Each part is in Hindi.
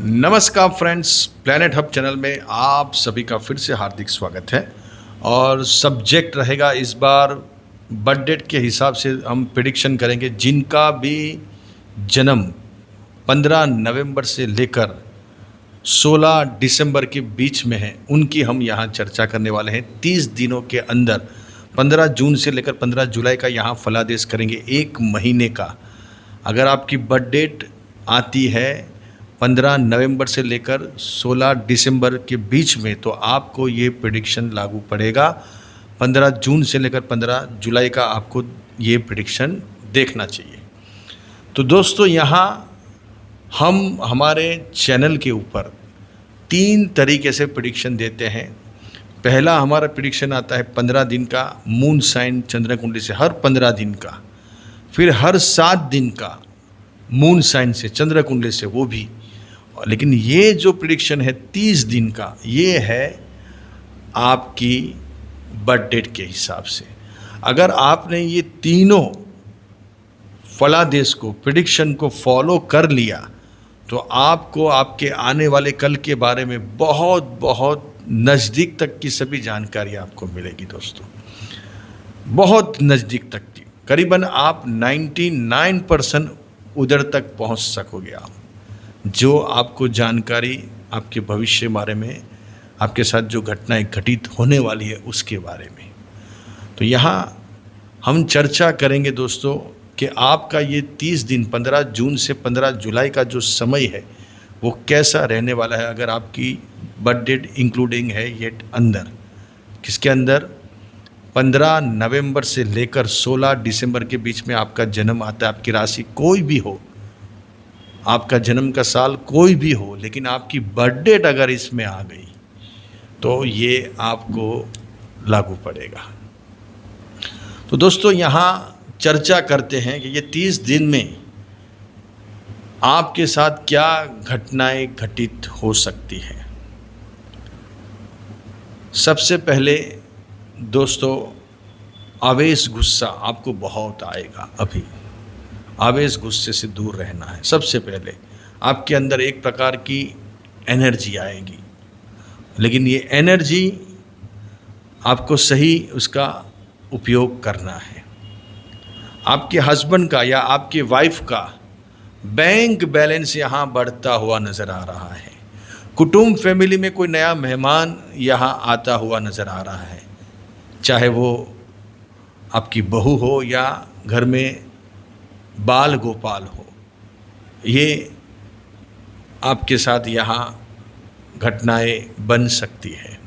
नमस्कार फ्रेंड्स, प्लैनेट हब चैनल में आप सभी का फिर से हार्दिक स्वागत है। और सब्जेक्ट रहेगा इस बार बर्थ डेट के हिसाब से हम प्रिडिक्शन करेंगे जिनका भी जन्म 15 नवंबर से लेकर 16 दिसंबर के बीच में है, उनकी हम यहाँ चर्चा करने वाले हैं। 30 दिनों के अंदर 15 जून से लेकर 15 जुलाई का यहाँ फलादेश करेंगे, एक महीने का। अगर आपकी बर्थ डेट आती है 15 नवंबर से लेकर 16 दिसंबर के बीच में, तो आपको ये प्रिडिक्शन लागू पड़ेगा। 15 जून से लेकर 15 जुलाई का आपको ये प्रिडिक्शन देखना चाहिए। तो दोस्तों, यहाँ हम हमारे चैनल के ऊपर 3 तरीके से प्रिडिक्शन देते हैं। पहला हमारा प्रिडिक्शन आता है 15 दिन का मून साइन चंद्र कुंडली से, हर 15 दिन का। फिर हर 7 दिन का मून साइन से चंद्र कुंडली से, वो भी। लेकिन ये जो प्रिडिक्शन है 30 दिन का, ये है आपकी बर्थ डेट के हिसाब से। अगर आपने ये तीनों फलादेश को, प्रिडिक्शन को फॉलो कर लिया, तो आपको आपके आने वाले कल के बारे में बहुत बहुत नज़दीक तक की सभी जानकारी आपको मिलेगी दोस्तों, बहुत नज़दीक तक की। करीबन आप 99% उधर तक पहुंच सकोगे आप, जो आपको जानकारी आपके भविष्य बारे में, आपके साथ जो घटनाएं घटित होने वाली है उसके बारे में। तो यहाँ हम चर्चा करेंगे दोस्तों कि आपका ये 30 दिन 15 जून से 15 जुलाई का जो समय है वो कैसा रहने वाला है। अगर आपकी बर्थ डेट इंक्लूडिंग है ये अंदर, किसके अंदर, 15 नवंबर से लेकर 16 दिसंबर के बीच में आपका जन्म आता है। आपकी राशि कोई भी हो, आपका जन्म का साल कोई भी हो, लेकिन आपकी बर्थ डेट अगर इसमें आ गई तो ये आपको लागू पड़ेगा। तो दोस्तों, यहाँ चर्चा करते हैं कि ये 30 दिन में आपके साथ क्या घटनाएं घटित हो सकती हैं। सबसे पहले दोस्तों, आवेश गुस्सा आपको बहुत आएगा। अभी आवेश गुस्से से दूर रहना है। सबसे पहले आपके अंदर एक प्रकार की एनर्जी आएगी, लेकिन ये एनर्जी आपको सही उसका उपयोग करना है। आपके हस्बैंड का या आपके वाइफ का बैंक बैलेंस यहाँ बढ़ता हुआ नज़र आ रहा है। कुटुंब फैमिली में कोई नया मेहमान यहाँ आता हुआ नज़र आ रहा है, चाहे वो आपकी बहू हो या घर में बाल गोपाल हो। ये आपके साथ यहाँ घटनाएं बन सकती है।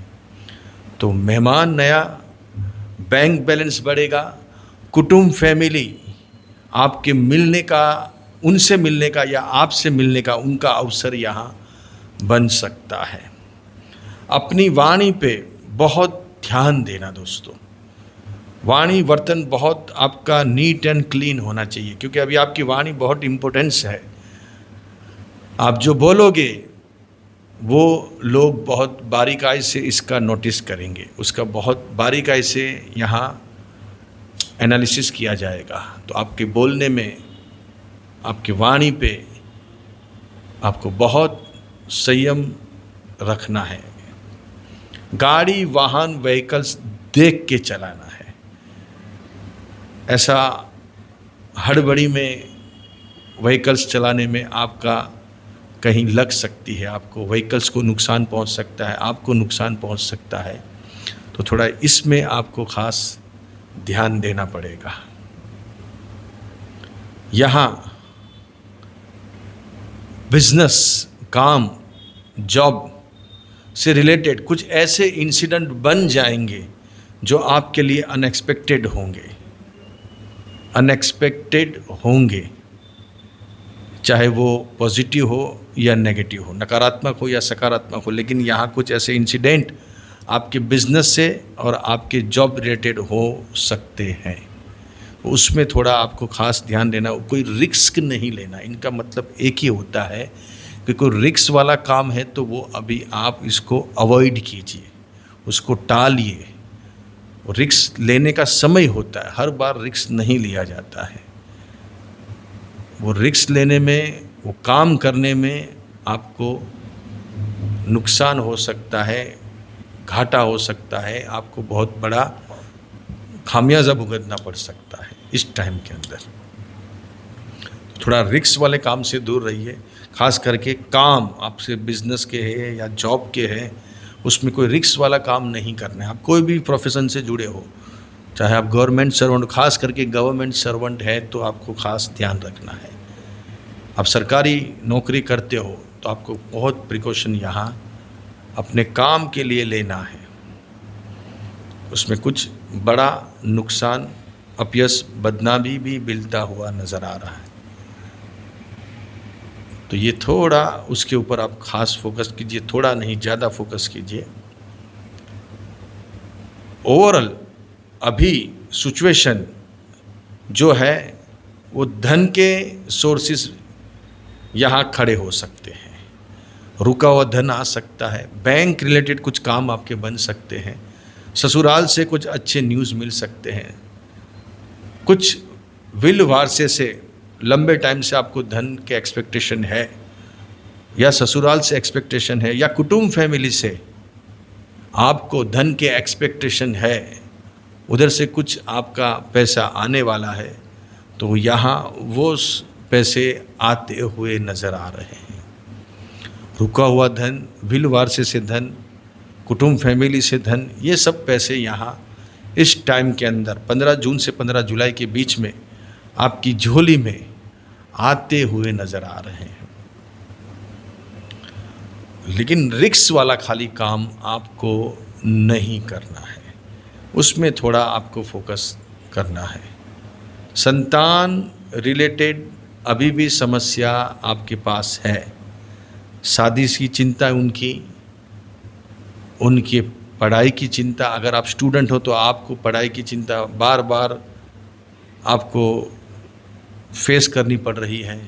तो मेहमान नया, बैंक बैलेंस बढ़ेगा, कुटुंब फैमिली आपके मिलने का, उनसे मिलने का या आपसे मिलने का उनका अवसर यहाँ बन सकता है। अपनी वाणी पे बहुत ध्यान देना दोस्तों। वाणी वर्तन बहुत आपका नीट एंड क्लीन होना चाहिए, क्योंकि अभी आपकी वाणी बहुत इम्पोर्टेंस है। आप जो बोलोगे वो लोग बहुत बारीकाई से इसका नोटिस करेंगे, उसका बहुत बारीकाई से यहाँ एनालिसिस किया जाएगा। तो आपके बोलने में, आपकी वाणी पे आपको बहुत संयम रखना है। गाड़ी, वाहन, व्हीकल्स देख के चलाना है। ऐसा हड़बड़ी में व्हीकल्स चलाने में आपका कहीं लग सकती है, आपको व्हीकल्स को नुकसान पहुंच सकता है, आपको नुकसान पहुंच सकता है। तो थोड़ा इसमें आपको ख़ास ध्यान देना पड़ेगा। यहाँ बिजनेस, काम, जॉब से रिलेटेड कुछ ऐसे इंसिडेंट बन जाएंगे जो आपके लिए अनएक्सपेक्टेड होंगे, चाहे वो पॉजिटिव हो या नेगेटिव हो, नकारात्मक हो या सकारात्मक हो। लेकिन यहाँ कुछ ऐसे इंसिडेंट आपके बिजनेस से और आपके जॉब रिलेटेड हो सकते हैं। उसमें थोड़ा आपको ख़ास ध्यान देना। कोई रिस्क नहीं लेना। इनका मतलब एक ही होता है कि कोई रिस्क वाला काम है तो वो अभी आप इसको अवॉइड कीजिए, उसको टालिए। रिस्क लेने का समय होता है, हर बार रिस्क नहीं लिया जाता है। वो रिस्क लेने में, वो काम करने में आपको नुकसान हो सकता है, घाटा हो सकता है, आपको बहुत बड़ा खामियाजा भुगतना पड़ सकता है इस टाइम के अंदर। थोड़ा रिस्क वाले काम से दूर रहिए, खास करके काम आपसे बिजनेस के है या जॉब के है, उसमें कोई रिस्क वाला काम नहीं करना है। आप कोई भी प्रोफेशन से जुड़े हो, चाहे आप गवर्नमेंट सर्वेंट, खास करके गवर्नमेंट सर्वेंट है तो आपको खास ध्यान रखना है। आप सरकारी नौकरी करते हो तो आपको बहुत प्रिकॉशन यहाँ अपने काम के लिए लेना है। उसमें कुछ बड़ा नुकसान, अपयश, बदनामी भी मिलता हुआ नज़र आ रहा है। तो ये थोड़ा उसके ऊपर आप खास फोकस कीजिए, थोड़ा नहीं ज़्यादा फोकस कीजिए। ओवरऑल अभी सिचुएशन जो है वो धन के सोर्सेस यहाँ खड़े हो सकते हैं, रुका हुआ धन आ सकता है, बैंक रिलेटेड कुछ काम आपके बन सकते हैं, ससुराल से कुछ अच्छे न्यूज़ मिल सकते हैं, कुछ विल वारसे से लंबे टाइम से आपको धन के एक्सपेक्टेशन है, या ससुराल से एक्सपेक्टेशन है, या कुटुंब फैमिली से आपको धन के एक्सपेक्टेशन है, उधर से कुछ आपका पैसा आने वाला है, तो यहाँ वो पैसे आते हुए नज़र आ रहे हैं। रुका हुआ धन, विल वारसे से धन, कुटुंब फैमिली से धन, ये सब पैसे यहाँ इस टाइम के अंदर 15 जून से 15 जुलाई के बीच में आपकी झोली में आते हुए नज़र आ रहे हैं। लेकिन रिस्क वाला खाली काम आपको नहीं करना है, उसमें थोड़ा आपको फोकस करना है। संतान रिलेटेड अभी भी समस्या आपके पास है, शादी की चिंता उनकी पढ़ाई की चिंता। अगर आप स्टूडेंट हो तो आपको पढ़ाई की चिंता बार बार आपको फेस करनी पड़ रही है।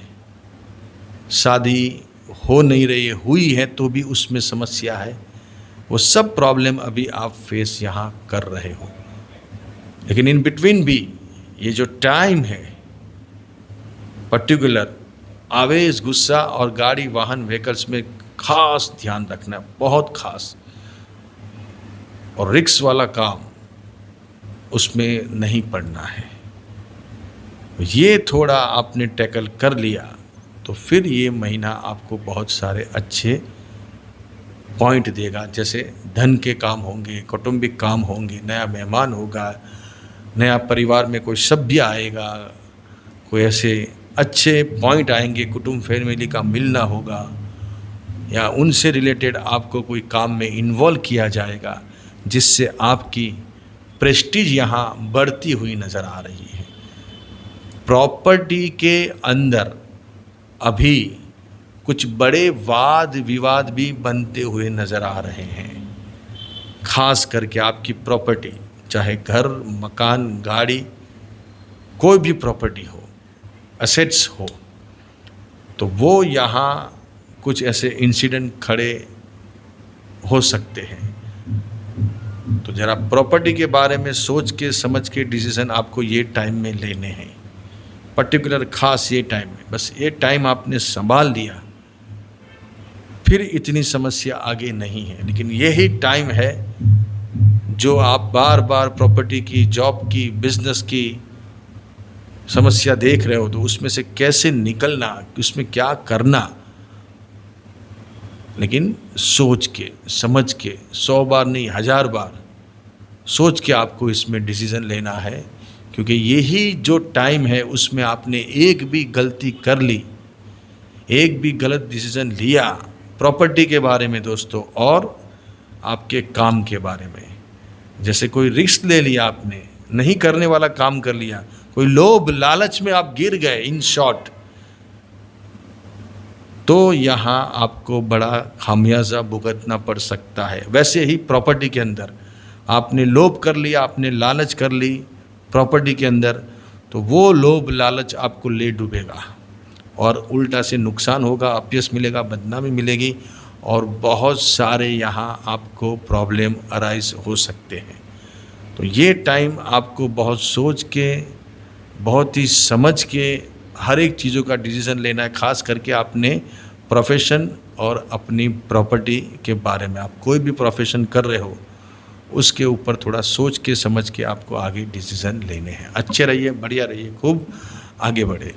शादी हो नहीं रही है, हुई है तो भी उसमें समस्या है। वो सब प्रॉब्लम अभी आप फेस यहाँ कर रहे हो। लेकिन इन बिटवीन भी ये जो टाइम है पर्टिकुलर, आवेश, गुस्सा और गाड़ी वाहन व्हीकल्स में खास ध्यान रखना, बहुत खास। और रिस्क वाला काम उसमें नहीं पड़ना है। ये थोड़ा आपने टैकल कर लिया तो फिर ये महीना आपको बहुत सारे अच्छे पॉइंट देगा। जैसे धन के काम होंगे, कौटुंबिक काम होंगे, नया मेहमान होगा, नया परिवार में कोई सभ्य आएगा, कोई ऐसे अच्छे पॉइंट आएंगे, कुटुंब फैमिली का मिलना होगा, या उनसे रिलेटेड आपको कोई काम में इन्वॉल्व किया जाएगा, जिससे आपकी प्रेस्टीज यहाँ बढ़ती हुई नज़र आ रही है। प्रॉपर्टी के अंदर अभी कुछ बड़े वाद विवाद भी बनते हुए नज़र आ रहे हैं। खास करके आपकी प्रॉपर्टी, चाहे घर, मकान, गाड़ी, कोई भी प्रॉपर्टी हो, असेट्स हो, तो वो यहाँ कुछ ऐसे इंसिडेंट खड़े हो सकते हैं। तो ज़रा प्रॉपर्टी के बारे में सोच के समझ के डिसीज़न आपको ये टाइम में लेने हैं, पर्टिकुलर खास ये टाइम में। बस ये टाइम आपने संभाल लिया, फिर इतनी समस्या आगे नहीं है। लेकिन यही टाइम है जो आप बार बार प्रॉपर्टी की, जॉब की, बिजनेस की समस्या देख रहे हो, तो उसमें से कैसे निकलना, उसमें क्या करना, लेकिन सोच के, समझ के, 100 बार नहीं 1000 बार सोच के आपको इसमें डिसीज़न लेना है। क्योंकि यही जो टाइम है उसमें आपने एक भी गलती कर ली, एक भी गलत डिसीज़न लिया प्रॉपर्टी के बारे में दोस्तों, और आपके काम के बारे में, जैसे कोई रिस्क ले लिया आपने, नहीं करने वाला काम कर लिया, कोई लोभ लालच में आप गिर गए, इन शॉर्ट, तो यहाँ आपको बड़ा खामियाजा भुगतना पड़ सकता है। वैसे ही प्रॉपर्टी के अंदर आपने लोभ कर लिया, आपने लालच कर ली प्रॉपर्टी के अंदर, तो वो लोभ लालच आपको ले डूबेगा और उल्टा से नुकसान होगा, अपयश मिलेगा, बदनामी मिलेगी, और बहुत सारे यहाँ आपको प्रॉब्लम अराइज हो सकते हैं। तो ये टाइम आपको बहुत सोच के, बहुत ही समझ के हर एक चीज़ों का डिसीज़न लेना है। खास करके आपने प्रोफेशन और अपनी प्रॉपर्टी के बारे में, आप कोई भी प्रोफेशन कर रहे हो उसके ऊपर थोड़ा सोच के समझ के आपको आगे डिसीज़न लेने हैं। अच्छे रहिए, बढ़िया रहिए, खूब आगे बढ़े।